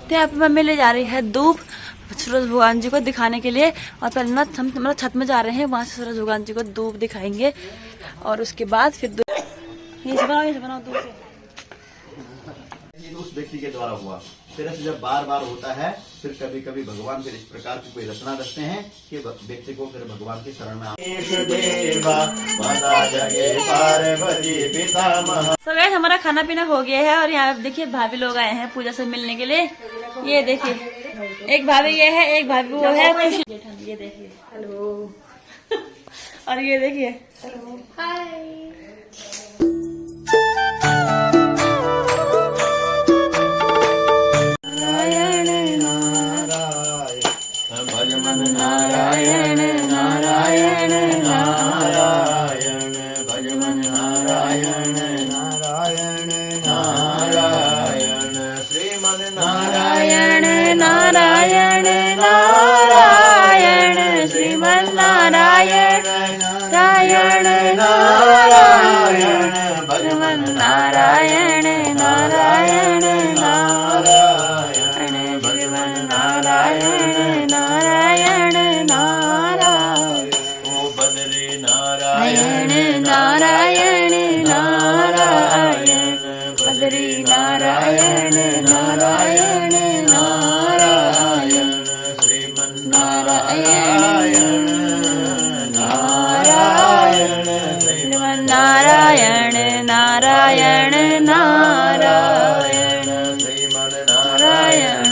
तो यहाँ पे मम्मी ले जा रही है धूप सूरज भगवान जी को दिखाने के लिए। और पहले ना हम मतलब छत में जा रहे हैं, वहां से सूरज भगवान जी को धूप दिखाएंगे और उसके बाद फिर ये बनाओ धूप से। उस व्यक्ति के द्वारा हुआ, फिर ऐसे जब बार बार होता है, फिर कभी कभी भगवान फिर इस प्रकार की कोई रचना रचते हैं कि व्यक्ति को फिर भगवान की शरण में So guys, हमारा खाना पीना हो गया है और यहाँ देखिए भाभी लोग आए हैं पूजा से मिलने के लिए। ये देखिए एक भाभी ये है, एक भाभी वो है खुशी। ये देखिए हेलो और ये देखिए हेलो हाय। नारायण नारायण नारायण भजमन नारायण नारायण नारायण श्रीमन नारायण नारायण नारायण श्रीमन नारायण नारायण नारायण भजमन नारायण नारायण नारायण भजमन नारायण नारायण नारायण ओ बदरी नारायण नारायण नारायण बदरी नारायण नारायण नारायण श्रीमन नारायण नारायण श्रीमन नारायण नारायण नारायण श्रीमन नारायण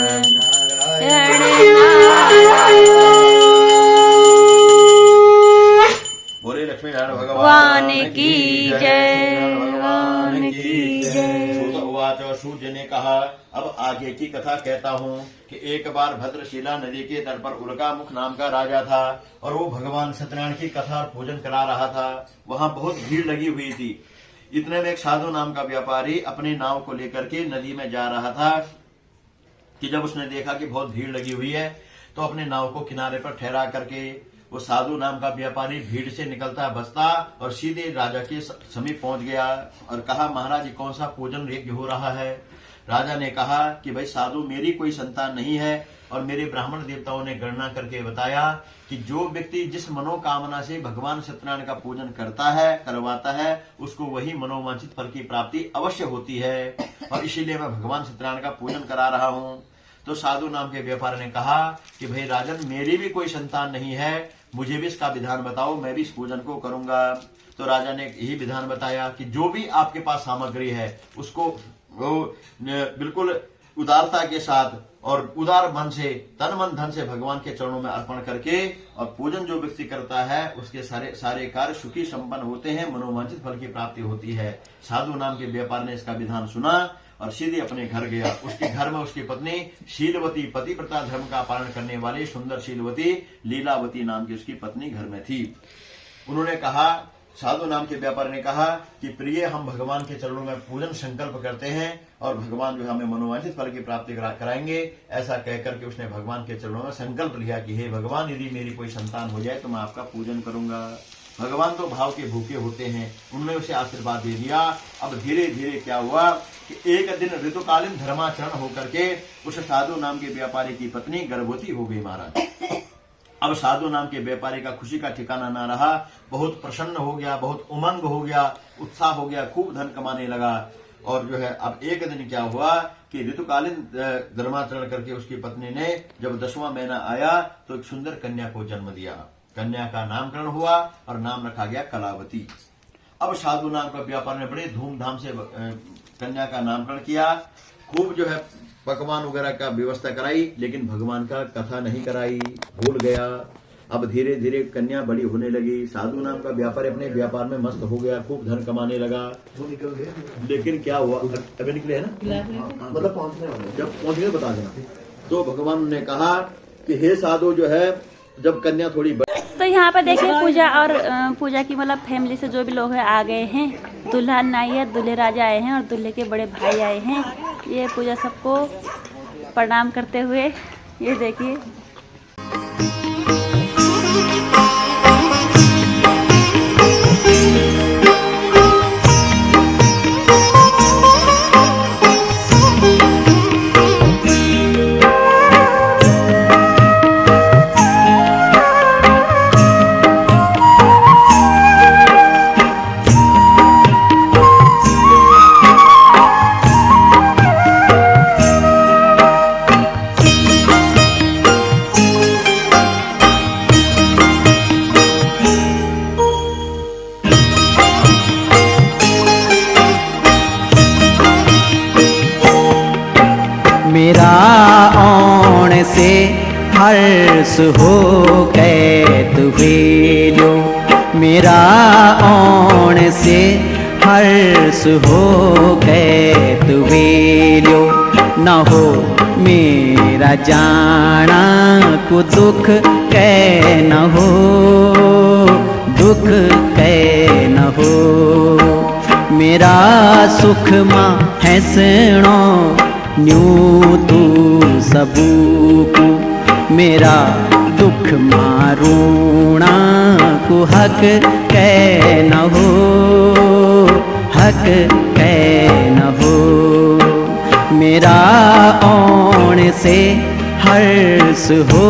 बोले लक्ष्मी नारायण भगवान की जय, भगवान की जय। उवाच सूर्य ने कहा, अब आगे की कथा कहता हूँ कि एक बार भद्रशिला नदी के तट पर उल्कामुख नाम का राजा था और वो भगवान सत्यनारायण की कथा और पूजन करा रहा था। वहाँ बहुत भीड़ लगी हुई थी। इतने में एक साधु नाम का व्यापारी अपने नाव को लेकर के नदी में जा रहा था कि जब उसने देखा कि बहुत भीड़ लगी हुई है तो अपने नाव को किनारे पर ठहरा करके वो साधु नाम का व्यापारी भीड़ से निकलता बचता और सीधे राजा के समीप पहुंच गया और कहा, महाराज जी कौन सा पूजन यज्ञ हो रहा है। राजा ने कहा कि भाई साधु, मेरी कोई संतान नहीं है और मेरे ब्राह्मण देवताओं ने गणना करके बताया कि जो व्यक्ति जिस मनोकामना से भगवान सत्यनारायण का पूजन करता है करवाता है उसको वही मनोवांछित फल की प्राप्ति अवश्य होती है और इसीलिए मैं भगवान सत्यनारायण का पूजन करा रहा हूँ। तो साधु नाम के व्यापारी ने कहा कि भाई राजन, मेरी भी कोई संतान नहीं है, मुझे भी इसका विधान बताओ, मैं भी इस पूजन को करूंगा। तो राजा ने यही विधान बताया कि जो भी आपके पास सामग्री है उसको बिल्कुल उदारता के साथ और उदार मन से तन मन धन से भगवान के चरणों में अर्पण करके और पूजन जो व्यक्ति करता है उसके सारे कार्य सुखी संपन्न होते हैं, मनोवांछित फल की प्राप्ति होती है। साधु नाम के व्यापार ने इसका विधान सुना और सीधे अपने घर गया। उसके घर में उसकी पत्नी शीलवती, पतिव्रता धर्म का पालन करने वाली सुंदर शीलवती लीलावती नाम की उसकी पत्नी घर में थी। उन्होंने कहा, साधु नाम के व्यापारी ने कहा कि प्रिय, हम भगवान के चरणों में पूजन संकल्प करते हैं और भगवान जो हमें मनोवांछित फल की प्राप्ति कराएंगे। ऐसा कहकर के उसने भगवान के चरणों में संकल्प लिया कि हे भगवान, यदि मेरी कोई संतान हो जाए तो मैं आपका पूजन करूंगा। भगवान तो भाव के भूखे होते हैं, उन्होंने उसे आशीर्वाद दे दिया। अब धीरे धीरे क्या हुआ कि एक दिन ऋतुकालीन धर्माचरण होकर के उस साधु नाम के व्यापारी की पत्नी गर्भवती हो गई महाराज। अब साधु नाम के व्यापारी का खुशी का ठिकाना ना रहा, बहुत प्रसन्न हो गया, बहुत उमंग हो गया, उत्साह हो गया, खूब धन कमाने लगा। और जो है अब एक दिन क्या हुआ कि ऋतुकालीन धर्माचरण करके उसकी पत्नी ने जब 10वां महीना आया तो एक सुंदर कन्या को जन्म दिया। कन्या का नामकरण हुआ और नाम रखा गया कलावती। अब साधु नाम का व्यापारी ने बड़े धूमधाम से कन्या का नामकरण किया, खूब जो है पकवान वगैरह का व्यवस्था कराई, लेकिन भगवान का कथा नहीं कराई, भूल गया। अब धीरे धीरे कन्या बड़ी होने लगी। साधु नाम का व्यापारी अपने व्यापार में मस्त हो गया, खूब धन कमाने लगा। वो निकल गया, लेकिन क्या हुआ, अभी निकले है ना, मतलब पहुंचने वाले, जब पहुंच गए बता देना। तो भगवान ने कहा कि हे साधु, जो है जब कन्या थोड़ी तो यहाँ पर देखिए पूजा और पूजा की मतलब फैमिली से जो भी लोग हैं आ गए हैं। दुल्हन आई है, दूल्हे राजा आए हैं और दूल्हे के बड़े भाई आए हैं। ये पूजा सबको प्रणाम करते हुए, ये देखिए मेरा आने से हर्ष हो गए तुवेलो, मेरा आने से हर्ष हो गए तुवेलो। न हो मेरा जाना को दुख कै न हो, दुख कै न हो। मेरा सुख मां हैसणो न्यू तू सबूकू, मेरा दुख मारूणा को हक कै न हो, हक कै न हो। मेरा आने से हर्ष हो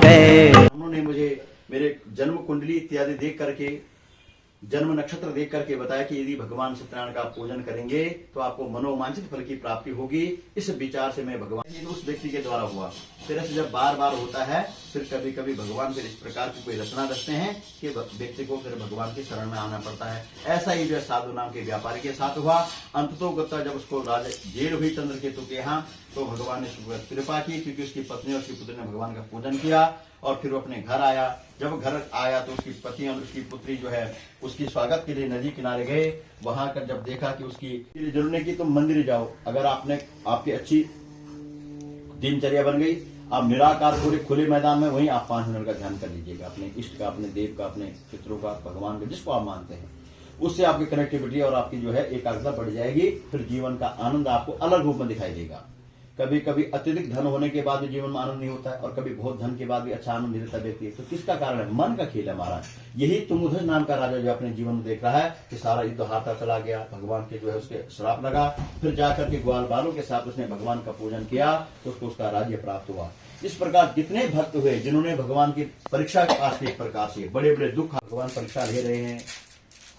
गए। उन्होंने मुझे मेरे जन्म कुंडली इत्यादि देख करके, जन्म नक्षत्र देख करके बताया कि यदि भगवान सत्यनारायण का आप पूजन करेंगे तो आपको मनोवांछित फल की प्राप्ति होगी। इस विचार से मैं भगवान, ये उस व्यक्ति के द्वारा हुआ। फिर ऐसे जब बार बार होता है, फिर कभी कभी भगवान फिर इस प्रकार की कोई रचना रचते हैं कि व्यक्ति को फिर भगवान की शरण में आना पड़ता है। ऐसा ही जो है साधु नाम के व्यापारी के साथ हुआ। अंततोगत्वा जब उसको राजा जेल हुई चंद्रकेतु के यहाँ, तो भगवान ने कृपा की, क्योंकि उसकी पत्नी और उसकी पुत्री ने भगवान का पूजन किया। और फिर वो अपने घर आया। जब घर आया तो उसकी पत्नी और उसकी पुत्री जो है उसकी स्वागत के लिए नदी किनारे गए। वहां कर जब देखा कि उसकी जरूर नहीं की, तुम मंदिर जाओ, अगर आपने आपकी अच्छी दिनचर्या बन गई, आप निराकार पूरे खुले मैदान में वहीं आप 5 मिनट का ध्यान कर लीजिएगा, अपने इष्ट का, अपने देव का, अपने पितरों का, भगवान का, जिसको आप मानते हैं। उससे आपकी कनेक्टिविटी और आपकी जो है एकाग्रता बढ़ जाएगी। फिर जीवन का आनंद आपको अलग रूप में दिखाई देगा। कभी कभी अत्यधिक धन होने के बाद भी जीवन में आनंद नहीं होता है, और कभी बहुत धन के बाद भी अच्छा आनंद नहीं देता व्यक्ति। तो किसका कारण है? मन का खेल है महाराज। यही तुंगध्वज नाम का राजा जो अपने जीवन में देख रहा है कि सारा युद्ध हारता चला गया, भगवान के जो है उसके श्राप लगा। फिर जाकर के ग्वाल बालों के साथ उसने भगवान का पूजन किया तो उसको उसका राज्य प्राप्त हुआ। इस प्रकार जितने भक्त हुए जिन्होंने भगवान की परीक्षा पास की, एक प्रकार से बड़े बड़े दुख भगवान परीक्षा ले रहे हैं,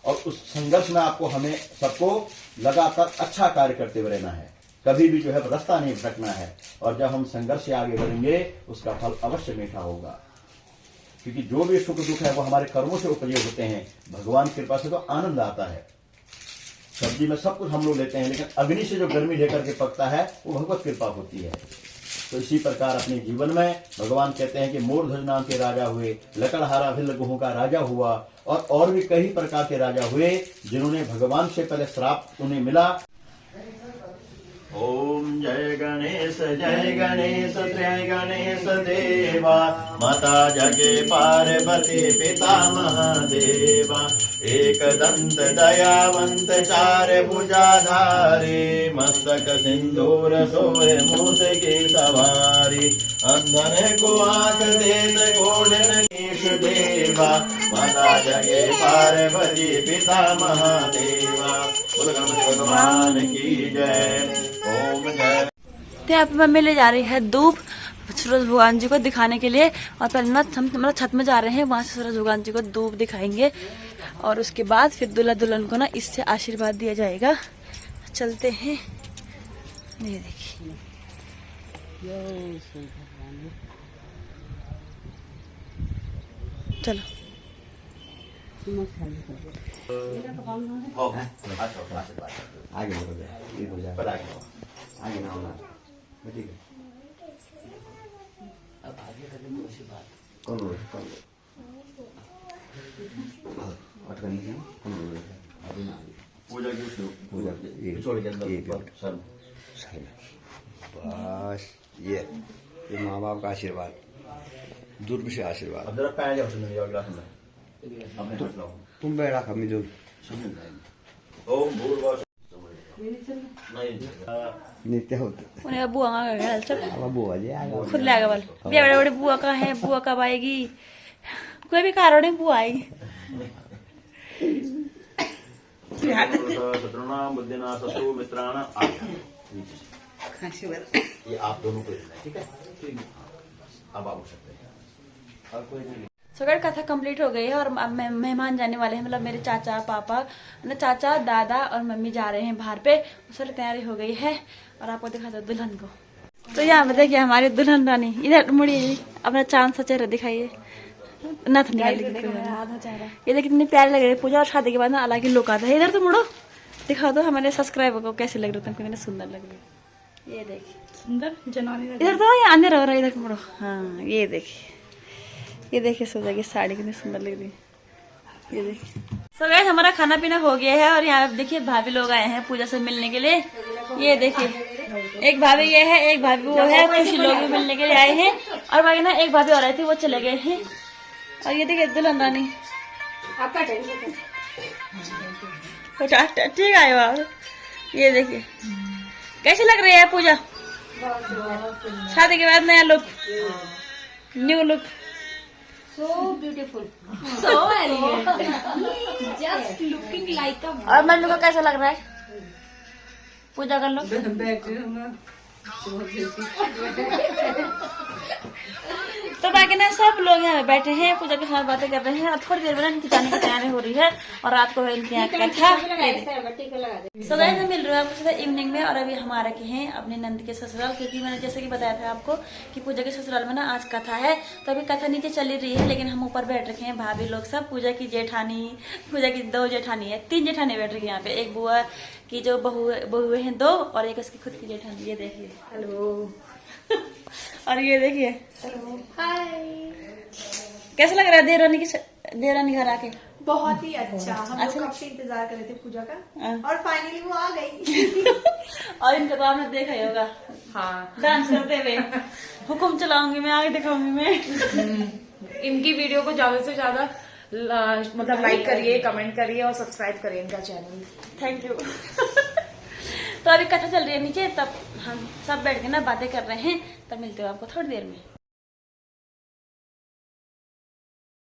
और उस संघर्ष में आपको, हमें सबको लगातार अच्छा कार्य करते हुए रहना है। कभी भी जो है रास्ता नहीं भटकना है, और जब हम संघर्ष से आगे बढ़ेंगे उसका फल अवश्य मीठा होगा। क्योंकि जो भी सुख दुख है वो हमारे कर्मों से उपजे होते हैं। भगवान की कृपा से तो आनंद आता है। सब्जी में सब कुछ हम लोग लेते हैं, लेकिन अग्नि से जो गर्मी लेकर के पकता है वो भगवत कृपा होती है। तो इसी प्रकार अपने जीवन में भगवान कहते हैं कि मोरध्वज नाम के राजा हुए, लकड़हारा भिल्ल गुहों का राजा हुआ, और भी कई प्रकार के राजा हुए जिन्होंने भगवान से पहले श्राप उन्हें मिला। ओम जय गणेश जय गणेश देवा, माता जगे पार्वती पिता महादेवा, एक दंत दयावंत चार भुजाधारी, मस्तक सिंदूर सोहे मूस की सवारी, अंधन को आंख देत गोल्डन केश देवा, माता जगे पार्वती पिता महादेवा, बोलो गणपति भगवान की जय। ओम जय। तो यहाँ पे मम्मी ले जा रही है धूप सूरज भगवान जी को दिखाने के लिए, और पहले ना हम मतलब छत में जा रहे हैं, वहां से सूरज भगवान जी को धूप दिखाएंगे, और उसके बाद फिर दूल्हा दुल्हन को ना इससे आशीर्वाद दिया जाएगा। चलते हैं, ये देखिए चलो। आगे आगे ना होना, ठीक है। अब आगे करने में उसी बात कौन बोल पूजा की पूजा बस ये माँ बाप का आशीर्वाद, दूर से आशीर्वाद। अब जरा पैर जाओ सुन लिया अगला सुन अपने हाथ लाओ, तुम बैठा कमी जो ओम भूर्भुवः नित्य होते उन्हें बुआ का घर चल अब बुआ जी आ गए खुद लाएगा बल ये बड़े बड़े बुआ का है, बुआ कब आएगी? कोई भी कारण नहीं, बुआ आएगी। शत्रुणाम बुद्धिना ससु मित्राण ये आप दोनों को ठीक है। अब आप उठ सकते हैं और कोई नहीं। सगड़ कथा कंप्लीट हो गई है, और अब मेहमान जाने वाले हैं, मतलब मेरे चाचा पापा, मतलब चाचा दादा और मम्मी जा रहे हैं बाहर पे। सारी तैयारी हो गई है, और आपको दिखाते हैं दुल्हन को। तो यहाँ पे देखिए हमारी दुल्हन रानी, इधर मुड़िए, अपना चांद सा चेहरा दिखाइए, नथ निकाल ये देखिए कितनी प्यारी लग रही है। पूजा और शादी के बाद ना अलग ही लुक आता है। इधर तो मुड़ो, दिखा दो हमारे सब्सक्राइबर को कैसे लग रहे हो तुमको, कितने सुंदर लग रही है। ये देखिए सुंदर जनानी इधर तो ये अंदर हो रहा है, इधर मुड़ो। हाँ ये देखिए सोजा की साड़ी कितनी सुंदर लग रही है, ये देखिए। सो गाइस हमारा खाना पीना हो गया है और यहाँ देखिए भाभी लोग आए हैं पूजा से मिलने के लिए। ये देखिए एक भाभी ये है, एक भाभी वो है, खुशी लोग भी मिलने के लिए आए हैं। और बाकी ना एक भाभी और आई थी, वो चले गए हैं। और ये देखिए दुल्हन रानी ठीक आए बाबू। ये देखिए कैसे लग रही है पूजा, शादी के बाद नया look, new look. so beautiful, so elegant, just looking like a और मन्नू को कैसा लग रहा है पूजा कर लो। तो बाकी ना सब लोग यहाँ पे बैठे हैं, पूजा के साथ बातें कर रहे हैं। और थोड़ी देर में इनकी जाने की तैयारी हो रही है और रात को इनके यहाँ कथा। सो गाइस हम मिल रहे हैं आपको सीधा इवनिंग में। और अभी हम आ रखे हैं अपने नंद के ससुराल, क्योंकि मैंने जैसे कि बताया था आपको कि पूजा के ससुराल में ना आज कथा है। तो अभी कथा नीचे चली रही है, लेकिन हम ऊपर बैठ रखे हैं भाभी लोग सब। पूजा की जेठानी, पूजा की 2 जेठानी है, 3 जेठानी बैठ रही है यहाँ पे। एक बुआ की जो बहुए हैं 2 और एक उसकी खुद की जेठानी। ये देखिए हेलो और ये देखिए कैसा लग रहा है देवरानी घर आके। बहुत ही अच्छा। हम लोग कब से इंतजार कर रहे थे पूजा का और फाइनली वो आ गई। और इनका तो आपने देखा ही होगा, हाँ, डांस करते हुए। हुकुम चलाऊंगी मैं, आगे दिखाऊंगी मैं। इनकी वीडियो को ज्यादा से ज्यादा मतलब लाइक करिए, कमेंट करिए और सब्सक्राइब करिए इनका चैनल। Thank you. तो अभी कथा चल रही है नीचे, तब हम सब बैठ के ना बातें कर रहे हैं। तब मिलते हो आपको थोड़ी देर में।